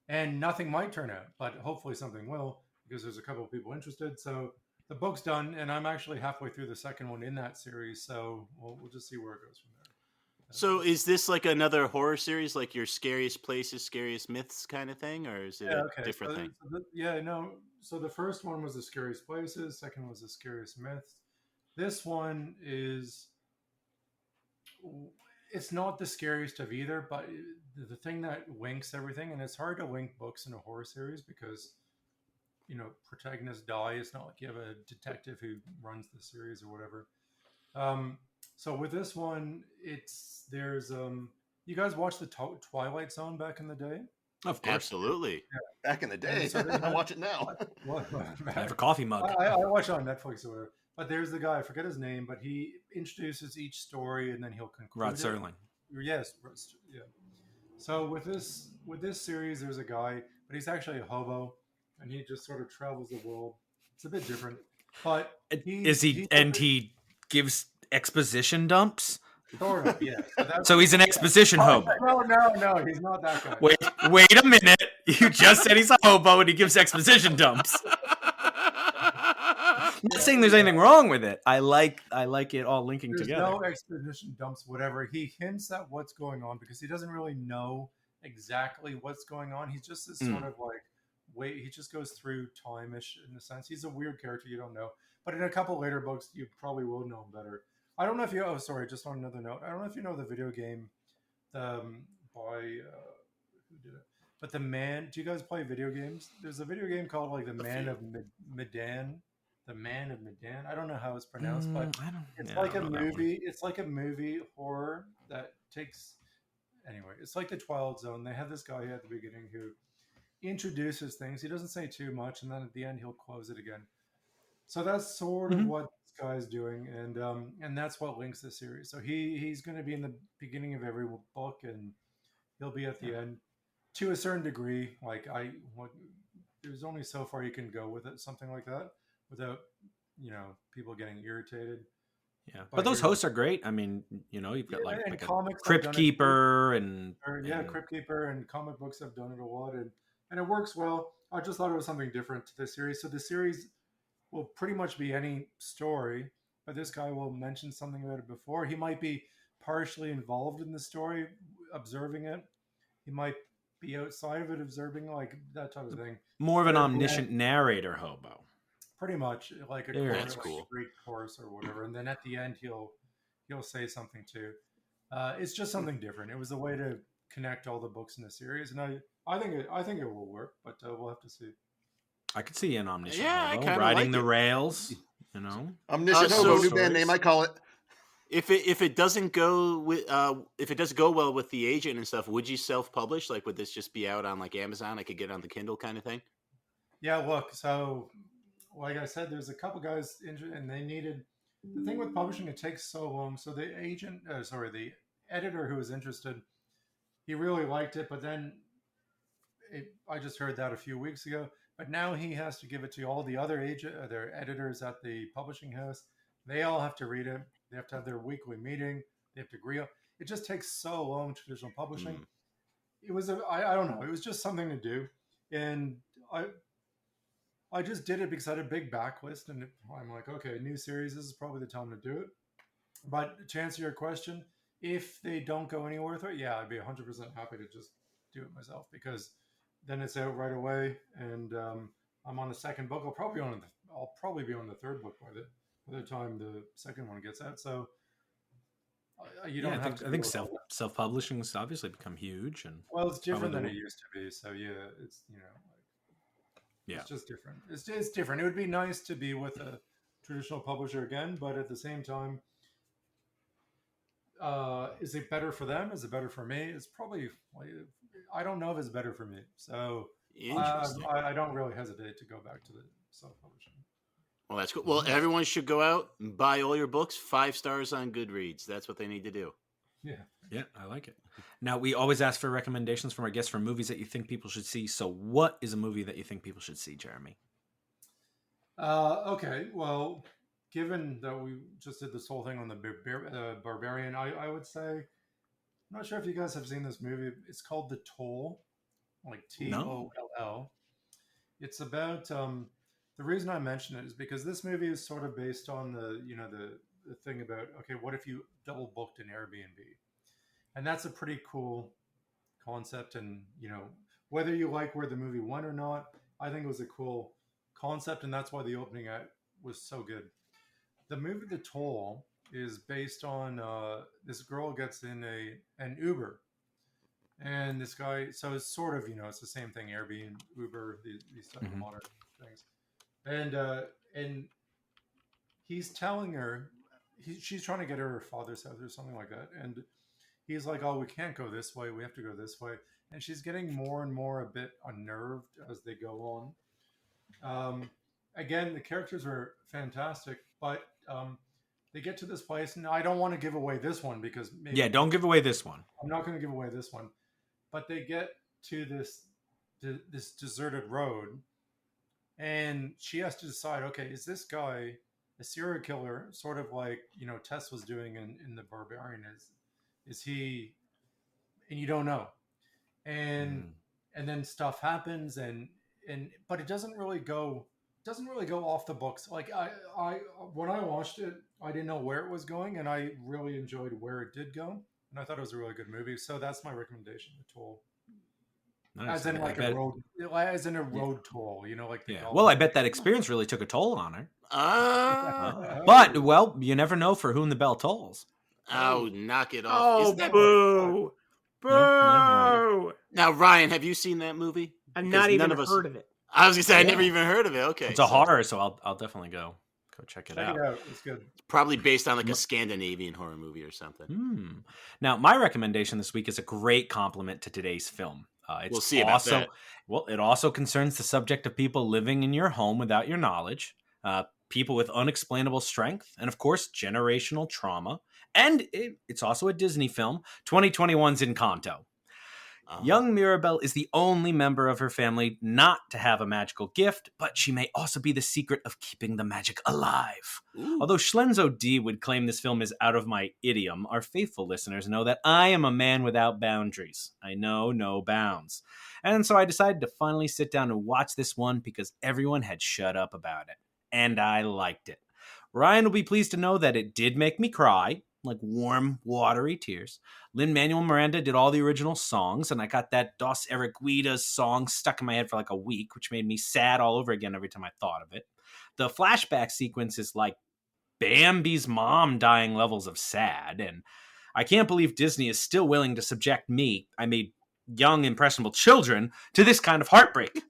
And nothing might turn out, but hopefully something will, because there's a couple of people interested. So the book's done, and I'm actually halfway through the second one in that series. So we'll just see where it goes from there. So is this like another horror series, like your Scariest Places, Scariest Myths kind of thing, or is it a different thing? So the first one was the Scariest Places. Second was the Scariest Myths. This one it's not the scariest of either, but the thing that winks everything, and it's hard to link books in a horror series because, protagonists die. It's not like you have a detective who runs the series or whatever. So with this one, there's you guys watched the Twilight Zone back in the day? Of course, absolutely. Yeah. Back in the day, so I watch it now. I have a coffee mug. I watch it on Netflix or whatever. But there's the guy, I forget his name, but he introduces each story and then he'll conclude. Rod Serling. Yes, yeah. So with this series, there's a guy, but he's actually a hobo, and he just sort of travels the world. It's a bit different, but he gives exposition dumps. Sort of, yeah. So he's an exposition hobo. No, he's not that guy. Wait a minute. You just said he's a hobo and he gives exposition dumps. I'm not saying there's anything wrong with it. I like it all linking together. There's no exposition dumps, whatever. He hints at what's going on because he doesn't really know exactly what's going on. He's just this sort of he just goes through time-ish in a sense. He's a weird character you don't know. But in a couple later books, you probably will know him better. I don't know if you... Oh, sorry, just on another note. I don't know if you know the video game by... who did it? But The Man... Do you guys play video games? There's a video game called like The Man of Medan. The Man of Medan. I don't know how it's pronounced, but it's like a movie. It's like a movie horror that takes... Anyway, it's like the Twilight Zone. They have this guy at the beginning who introduces things. He doesn't say too much, and then at the end he'll close it again. So that's sort of what this guy's doing, and that's what links the series. So he's going to be in the beginning of every book, and he'll be at the end to a certain degree. There's only so far you can go with it, something like that, without people getting irritated. Yeah, but those hosts are great. I mean, you've got like a comics Crypt Keeper Crypt Keeper and comic books have done it a lot, and it works well. I just thought it was something different to the series. So the series will pretty much be any story, but this guy will mention something about it before. He might be partially involved in the story, observing it. He might be outside of it, observing, like that type of thing. More of an omniscient narrator hobo. Pretty much, like a Greek chorus or whatever, and then at the end he'll say something too. It's just something different. It was a way to connect all the books in the series, and I think it will work, but we'll have to see. I could see an omniscient hobo riding the rails. Omniscient hobo, new band name. I call it. If it doesn't go well with the agent and stuff, would you self-publish? Like, would this just be out on like Amazon? I could get it on the Kindle kind of thing. Yeah, look. So, like I said, there's a couple guys and they needed. The thing with publishing, it takes so long. So the the editor who was interested, he really liked it, but then I just heard that a few weeks ago. But now he has to give it to all the other their editors at the publishing house. They all have to read it. They have to have their weekly meeting. They have to agree. It just takes so long, traditional publishing. It was I don't know. It was just something to do. And I just did it because I had a big backlist. And I'm like, okay, new series, this is probably the time to do it. But to answer your question, if they don't go anywhere with it, yeah, I'd be 100% happy to just do it myself, because then it's out right away, and I'm on the second book. I'll probably be on the third book by the time the second one gets out. So you don't have to. I think self-publishing has obviously become huge, and well, it's different than it used to be. So yeah, it's yeah, it's just different. It's different. It would be nice to be with a traditional publisher again, but at the same time, is it better for them? Is it better for me? It's probably, I don't know if it's better for me. So I don't really hesitate to go back to the self-publishing. Well, that's cool. Well, everyone should go out and buy all your books. 5 stars on Goodreads. That's what they need to do. Yeah, I like it. Now, we always ask for recommendations from our guests for movies that you think people should see. So what is a movie that you think people should see, Jeremy? Okay, well, given that we just did this whole thing on the Barbarian, I would say, I'm not sure if you guys have seen this movie. It's called The Toll, like Toll. It's about, the reason I mention it is because this movie is sort of based on the thing about, okay, what if you double booked an Airbnb? And that's a pretty cool concept. And, whether you like where the movie went or not, I think it was a cool concept. And that's why the opening act was so good. The movie The Toll is based on this girl gets in an Uber. And this guy, so it's sort of, it's the same thing, Airbnb, Uber, these type of modern things. And he's telling her, she's trying to get her father's house or something like that. And he's like, oh, we can't go this way. We have to go this way. And she's getting more and more a bit unnerved as they go on. Again, the characters are fantastic, but they get to this place, and I don't want to give away this one because don't give away this one. I'm not going to give away this one, but they get to this deserted road, and she has to decide, okay, is this guy a serial killer, sort of like Tess was doing in the Barbarian? Is he? And you don't know, and then stuff happens, but it doesn't really go off the books. Like I when I watched it, I didn't know where it was going, and I really enjoyed where it did go, and I thought it was a really good movie. So that's my recommendation, The Toll. Nice. As in a road toll, like Well, I bet that experience really took a toll on her. But you never know for whom the bell tolls. Oh, knock it off! Oh, boo! Boo! Now, Ryan, have you seen that movie? I've not even heard of it. I was gonna say I never even heard of it. Okay, it's a horror, so I'll definitely go check it out. It's good. It's probably based on like a Scandinavian horror movie or something. Now, my recommendation this week is a great complement to today's film. We'll see about that. Well, it also concerns the subject of people living in your home without your knowledge, people with unexplainable strength, and of course, generational trauma. And it's also a Disney film, 2021's Encanto. Young Mirabel is the only member of her family not to have a magical gift, but she may also be the secret of keeping the magic alive. Ooh. Although Schlenzo D would claim this film is out of my idiom, our faithful listeners know that I am a man without boundaries. I know no bounds. And so I decided to finally sit down and watch this one because everyone had shut up about it. And I liked it. Ryan will be pleased to know that it did make me cry, like warm, watery tears. Lin-Manuel Miranda did all the original songs, and I got that Dos Eriguitas song stuck in my head for like a week, which made me sad all over again every time I thought of it. The flashback sequence is like Bambi's mom dying levels of sad, and I can't believe Disney is still willing to subject me, young, impressionable children, to this kind of heartbreak.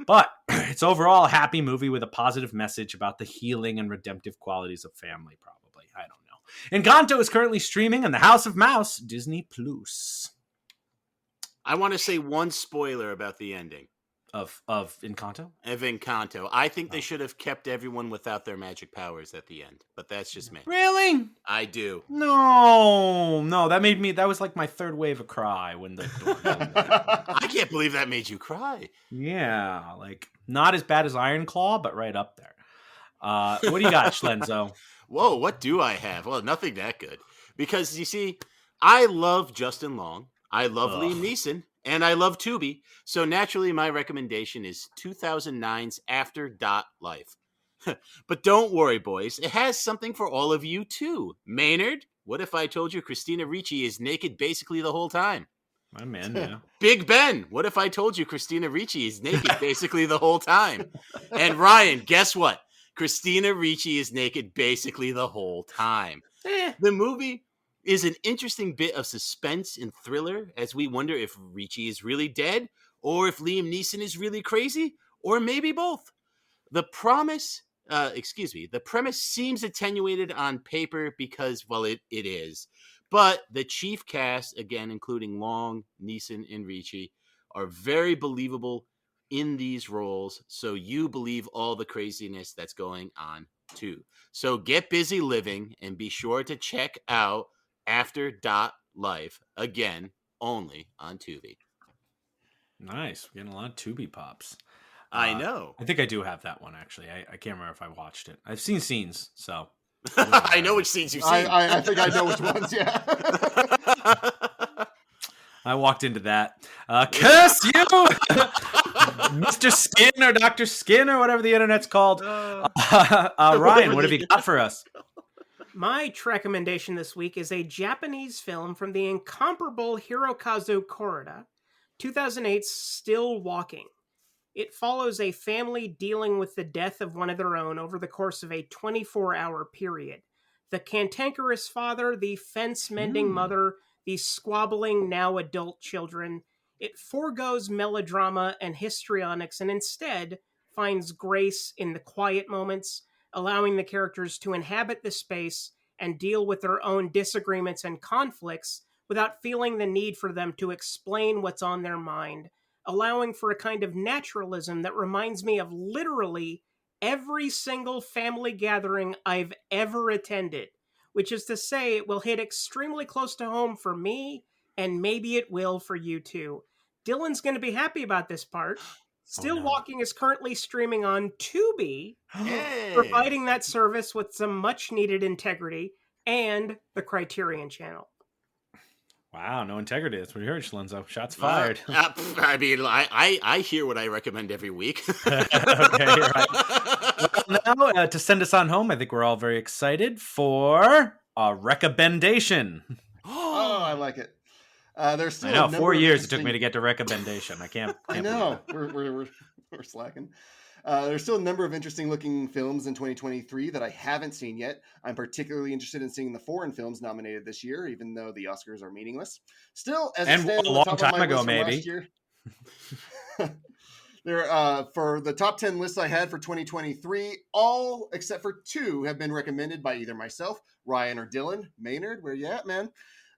But it's overall a happy movie with a positive message about the healing and redemptive qualities of family, probably. I don't know. Encanto is currently streaming on the House of Mouse, Disney Plus. I want to say one spoiler about the ending. Of Encanto? Of Encanto. I think they should have kept everyone without their magic powers at the end, but that's just me. Really? I do. No, that was like my third wave of cry when the door opened. I can't believe that made you cry. Yeah, like not as bad as Iron Claw, but right up there. What do you got, Schlenzo? Whoa, what do I have? Well, nothing that good. Because, you see, I love Justin Long, I love Liam Neeson, and I love Tubi. So naturally, my recommendation is 2009's After Life. But don't worry, boys. It has something for all of you, too. Maynard, what if I told you Christina Ricci is naked basically the whole time? My man, yeah. Big Ben, what if I told you Christina Ricci is naked basically the whole time? And Ryan, guess what? Christina Ricci is naked basically the whole time. The movie is an interesting bit of suspense and thriller as we wonder if Ricci is really dead or if Liam Neeson is really crazy or maybe both. The premise seems attenuated on paper because, well, it is. But the chief cast, again, including Long, Neeson, and Ricci, are very believable in these roles. So you believe all the craziness that's going on, too. So get busy living and be sure to check out After Life, again, only on Tubi. Nice. We're getting a lot of Tubi pops. I know. I think I do have that one, actually. I can't remember if I watched it. I've seen scenes, so. I know which scenes you've seen. I think I know which ones, yeah. I walked into that. Curse you! Mr. Skin or Dr. Skin or whatever the internet's called. Ryan, what have you got for us? My recommendation this week is a Japanese film from the incomparable Hirokazu Koreda, 2008's Still Walking. It follows a family dealing with the death of one of their own over the course of a 24-hour period. The cantankerous father, the fence-mending mother, the squabbling now adult children. It forgoes melodrama and histrionics and instead finds grace in the quiet moments, allowing the characters to inhabit the space and deal with their own disagreements and conflicts without feeling the need for them to explain what's on their mind, allowing for a kind of naturalism that reminds me of literally every single family gathering I've ever attended, which is to say it will hit extremely close to home for me, and maybe it will for you too. Dylan's going to be happy about this part. Still Walking is currently streaming on Tubi, providing that service with some much-needed integrity, and the Criterion Channel. Wow, no integrity. That's what you heard, Schlenzo. Shots fired. I mean, I hear what I recommend every week. Okay, right. Well, now, to send us on home, I think we're all very excited for a recommendation. Oh, I like it. There's still I know, 4 years it took me to get to recommendation. I can't I know. We're slacking. There's still a number of interesting looking films in 2023 that I haven't seen yet. I'm particularly interested in seeing the foreign films nominated this year, even though the Oscars are meaningless. Still, as it stands a long on the top time of my ago, list from maybe. last year, for the top 10 lists I had for 2023, all except for 2 have been recommended by either myself, Ryan, or Dylan. Maynard, where you at, man?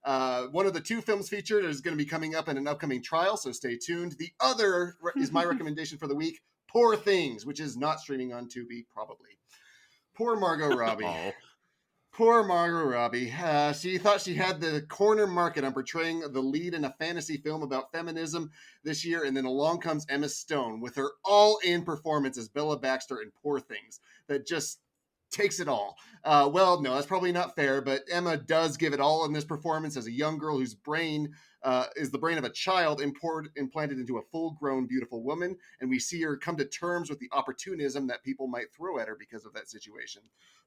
One of the 2 films featured is going to be coming up in an upcoming trial, so stay tuned. The other is my recommendation for the week, Poor Things, which is not streaming on Tubi, probably. Poor Margot Robbie. Poor Margot Robbie. She thought she had the corner market on portraying the lead in a fantasy film about feminism this year, and then along comes Emma Stone with her all-in performance as Bella Baxter in Poor Things that just takes it all. Well, no, that's probably not fair, but Emma does give it all in this performance as a young girl whose brain is the brain of a child implanted into a full-grown, beautiful woman, and we see her come to terms with the opportunism that people might throw at her because of that situation.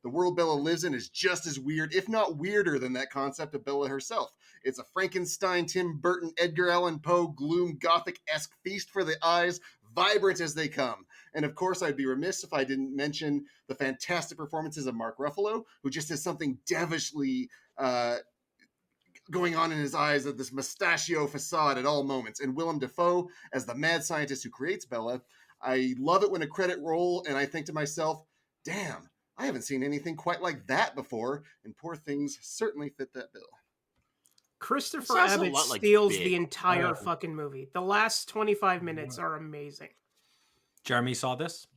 The world Bella lives in is just as weird, if not weirder, than that concept of Bella herself. It's a Frankenstein, Tim Burton, Edgar Allan Poe, gloom, gothic-esque feast for the eyes, vibrant as they come. And of course, I'd be remiss if I didn't mention the fantastic performances of Mark Ruffalo, who just has something devilishly going on in his eyes of this mustachio facade at all moments. And Willem Dafoe as the mad scientist who creates Bella. I love it when a credit roll, and I think to myself, damn, I haven't seen anything quite like that before, and Poor Things certainly fit that bill. Christopher Abbott steals the entire fucking movie. The last 25 minutes are amazing. Jeremy saw this?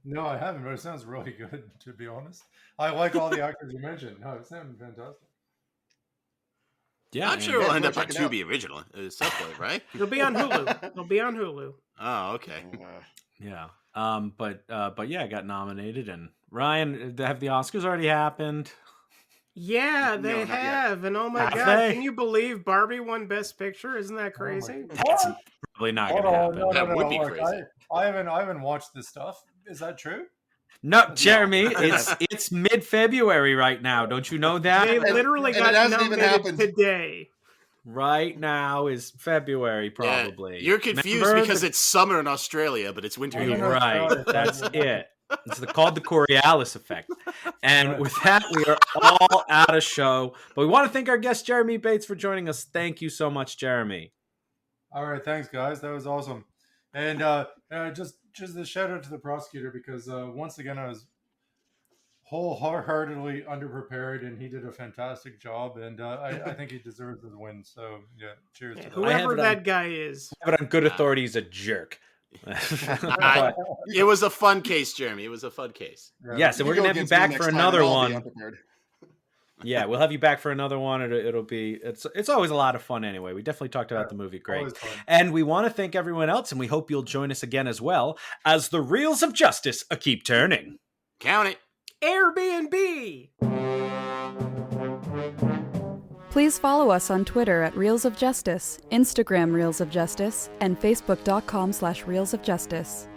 No, I haven't, but it sounds really good, to be honest. I like all the actors you mentioned. No, it sounded fantastic. Yeah, I'm sure it'll end up on Tubi original at some point, right? It'll be on Hulu. Oh, okay. Yeah. But yeah, I got nominated. And Ryan, have the Oscars already happened? Yeah, they have. And oh my God, can you believe Barbie won Best Picture? Isn't that crazy? That's probably not going to happen. That would be crazy. I haven't watched this stuff. Is that true? No, Jeremy, it's mid-February right now. Don't you know that? They literally and got it hasn't even nominated happened. today. Right now is February, probably. Yeah, you're confused Remember because it's summer in Australia, but it's winter You're here. right. That's it. It's called the Coriolis effect. And with that, we are all out of show. But we want to thank our guest, Jeremy Bates, for joining us. Thank you so much, Jeremy. All right, thanks, guys. That was awesome. And just a shout out to the prosecutor because once again, I was wholeheartedly underprepared, and he did a fantastic job. And I think he deserves the win. So yeah, cheers to that. Whoever that guy is. But on good authority, he's a jerk. It was a fun case, Jeremy. It was a fun case. Yes, and we're gonna have you back for another one. Yeah, we'll have you back for another one. It's always a lot of fun anyway. We definitely talked about the movie great. And we want to thank everyone else, and we hope you'll join us again as well as the reels of justice keep turning. Count it. Airbnb. Please follow us on Twitter at Reels of Justice, Instagram Reels of Justice, and Facebook.com/Reels of Justice.